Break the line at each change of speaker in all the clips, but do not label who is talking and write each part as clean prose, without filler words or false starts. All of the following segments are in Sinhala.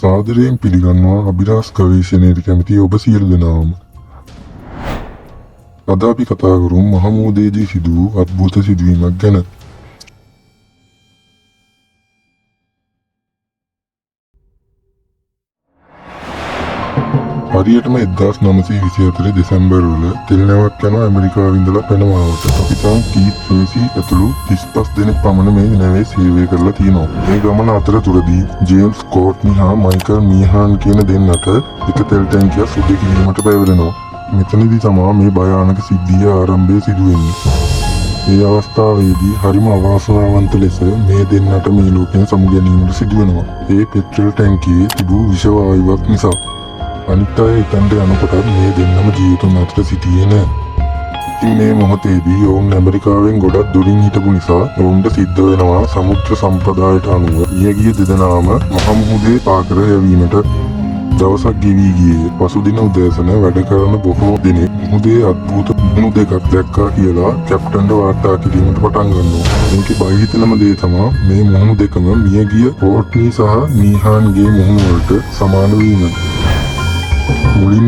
සාදරයෙන් පිළිගන්නවා අභිරහස් ගවේෂණයට කැමති ඔබ සියලු දෙනාම. අද අපි කතා කරමු මහමුහුදේදී සිදු වූ අద్භූත සිදුවීමක් ගැන. හරියටම 1924 දෙසැම්බර් වල තෙල් නැවක් යන ඇමරිකාවේ ඉඳලා පැනමාවට කපිතාන් කීත් ෆේසි ඇතුළු 35 දෙනෙක් පමණ මේ නැවේ සේවය කරලා තියෙනවා. මේ ගමන අතරතුරදී ජේම්ස් කෝට්නි හා මයිකල් මීහාන් කියන දෙන්නට එක තෙල් ටැංකියක් සුද්ධ කිරීමට පැවරෙනවා. මෙතනදී තමයි මේ භයානක සිද්ධිය ආරම්භය සිදු වෙන්නේ. මේ අවස්ථාවේදී හරිම අවාසනාවන්ත ලෙස මේ දෙන්නට මේ ලෝකයෙන් සමු ගැනීමට සිදු වෙනවා. ඒ පෙට්‍රල් ටැංකියේ තිබූ විෂ වායුවක් නිසා. අනිත් අය එතනට යනකොට මේ දෙන්නම ජීවිතුන් අතර සිටියේ නෑ. ඉතින් මේ මොහොතේදී ඔවුන් ඇමරිකාවෙන් ගොඩක් දුරින් හිටපු නිසා ඔවුන්ට සිද්ධ වෙනවා සමුද්‍ර සම්ප්‍රදායට අනුව මියගිය දෙදෙනාම මහමුහුදේ පාකර යැවීමට දවසක් ගෙවී ගියේ. පසුදින උදෑසන වැඩ කරන බොහෝ දෙනෙක් මුහුදේ අද්භූත මුහුණු දෙකක් දැක්කා කියලා කැප්ටන්ට වාර්තා කිරීමට පටන් ගන්නවා. මේකේ බයිහිතනම දේ තමයි මේ මුහුණු දෙකම මියගිය කෝට්නි සහ මීහාන්ගේ මුහුණු වලට සමාන වීම.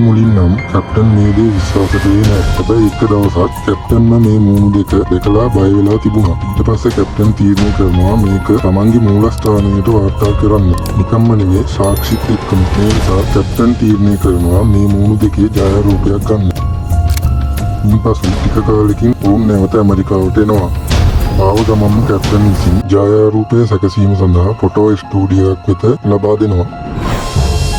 මුලින් නම් කැප්ටන් මේ දේ විශ්වාස කරේ නෑ. හැබැයි එක දවසක් කැප්ටන්ම මේ මූණු දෙක දැකලා බය වෙලා තිබුණා. ඊට පස්සේ කැප්ටන් තීරණය කරනවා මේක තමන්ගේ මූලස්ථානයට වාර්තා කරන්න. නිකම්ම නෙමෙයි සාක්ෂිත් එක්කම. මේ නිසා කැප්ටන් තීරණය කරනවා මේ මූණු දෙකේ ඡායාරූපයක් ගන්න. ඉන්පසු ටික කාලෙකින් ඔවුන් නැවත ඇමරිකාවට එනවා. ආව ගමන්ම කැප්ටන් විසින් ඡායාරූපය සැකසීම සඳහා ෆොටෝ ස්ටුඩියෝ එකක් වෙත ලබා දෙනවා.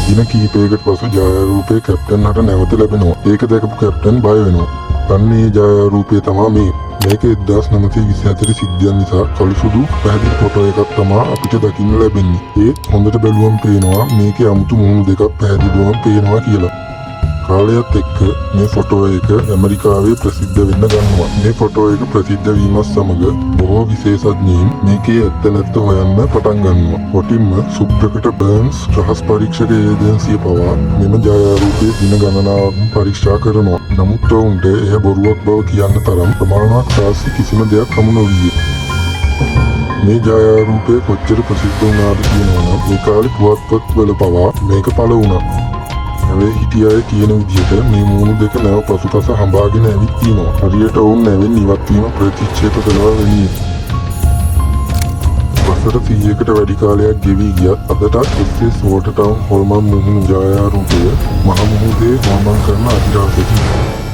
දින කිහිපයකට පසු ඡායාරූපය කැප්ටන්ට නැවත ලැබෙනවා. ඒක දැකපු කැප්ටන් බය වෙනවා. අන්න ඒ ඡායාරූපය තමයි මේ. මේක 1924 සිද්ධියක් නිසා කළු සුදු පැහැදිලි ෆොටෝ එකක් තමයි අපිට දකින්න ලැබෙන්නේ. ඒත් හොඳට බැලුවම පේනවා මේකේ අමුතු මුහුණු දෙකක් පැහැදිලිවම පේනවා කියලා. කාලයත් එක්ක මේ ෆොටෝ එක ඇමරිකාවේ ප්‍රසිද්ධ වෙන්න ගන්නවා. මේ ෆොටෝ එක ප්‍රසිද්ධ වීමත් සමග බොහෝ විශේෂඥයින් මේකේ ඇත්ත නැත්ත හොයන්න පටන් ගන්නවා. කොටින්ම සුප්‍රකට බර්න්ස් රහස් පරීක්ෂක ඒජන්සිය පවා මෙම ඡායාරූපයේ දින ගණනාවක් පරීක්ෂා කරනවා. නමුත් ඔවුන්ට එය බොරුවක් බව කියන්න තරම් ප්‍රමාණවත් සාක්ෂි කිසිම දෙයක් හමු නොවිය. මේ ඡායාරූපය කොච්චර ප්‍රසිද්ධ වුණාද කියනවා නම් ඒ කාලේ පුවත්පත්වල පවා මේක පළ වුණා. නැවේ හිටිය අය කියන විදිහට මේ මූණු දෙක නැව පසුපස හඹාගෙන ඇවිත් තියෙනවා. හරියට ඔවුන් නැවෙන් ඉවත් වීම ප්‍රතික්ෂේප කළා වෙන්නේ. වසර 100කට වැඩි කාලයක් ගෙවී ගියත් අදටත් SS වෝටර්ටවුන් හොල්මන් මුහුණු ඡායාරූපය මහමුහුදේ හොල්මන් කරන අභිරහසකි.